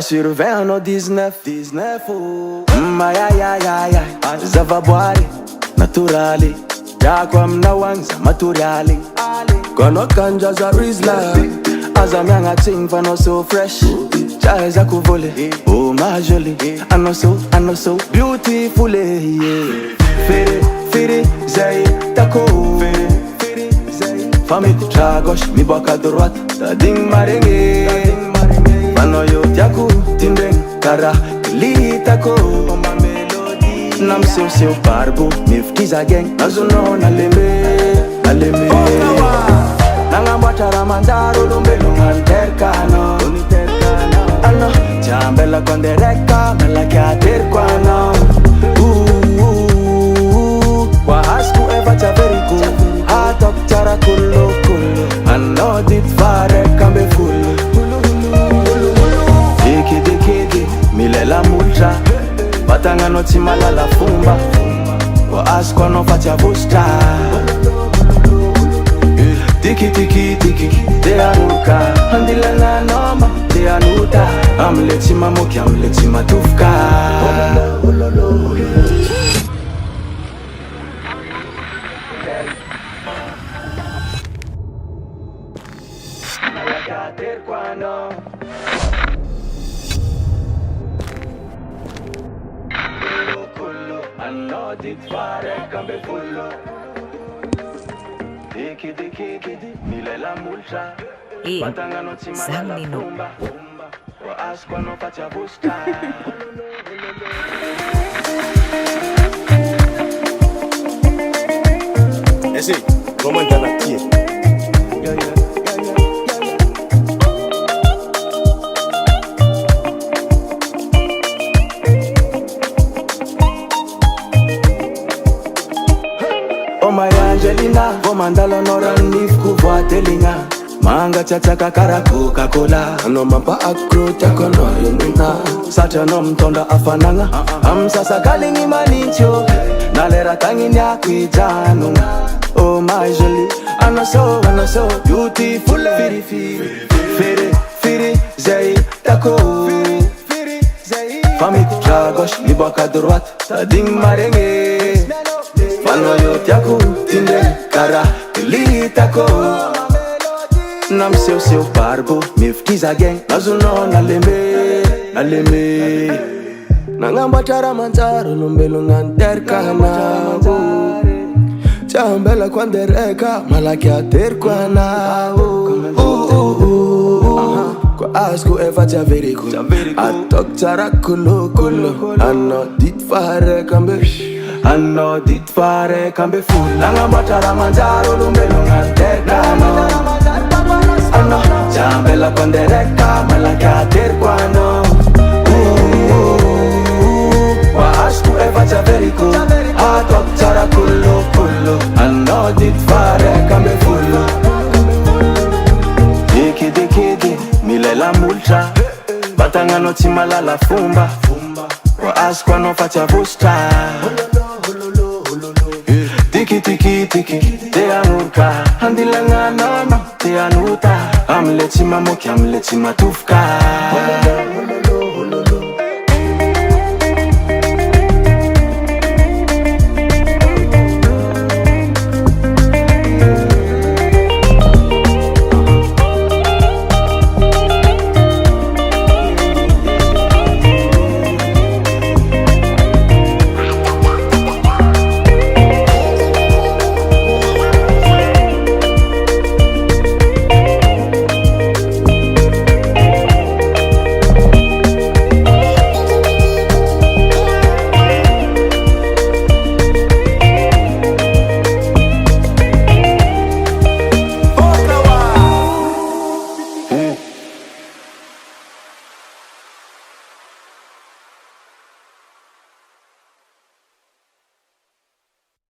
surveillant nos 19 oh. Aïe aïe aïe aïe zavaboary naturally yako amina wanza materially kono kanja za rizla azamyanga ting fano so fresh chaiza kuvole oh my jolie I know so beautiful yeah. Firi zay tako Fami tra gauche mi boka droite ta ding marenge Mano yo tiaku tindeng kara litako Nam seu barbo mi fkiza gang Nazuno na lembe Nangamba taramandaro lumbelo nganterkano Ano chambela kondereka mela kya terkwano Wa asku eva cha very cool Hatok chara kullo I know dit fare kambe full Diki milela mulcha Batanga no timala la fumba Wa asku no facha busta Tiki Te anuka Handila na noma Te anuta Amletima moki amletima tufka Zamnino. Ese, ¿cómo están aquí? Oh my Angelina, vomandalo noran nif kuvuatelinga Manga chataka kara Coca-Cola Ano mapa akro tako no yunina Sacha no mtonda afananga Amsasa kalingi malincho Nalera tangini ya kwijanu Oh my jolie I know so beautiful Firi zay tako Fami tra gauche mi boka droite ta ding marenge Mano yo tiaku tinde kara litako Nam seu barbo mi fkiza gang Nazuno na lembe Nangamba taramandaro lumbelo nganterkana Chambela kwandereka malakia terkwana Kwa asku eva cha very cool Atok chara kulo Ano dit fare kambe full Nangamba taramandaro lumbelo nganterkana Ano chambela kwandereka malakia terkwana Kwa asku eva cha very cool Atok chara kulo Ano dit fare kambe full Diki milela mulcha Batanga no timala la fumba Kwa asku no facha busta Tiki Te anuka Handila nga noma Te anuta Amletima moki amletima tufka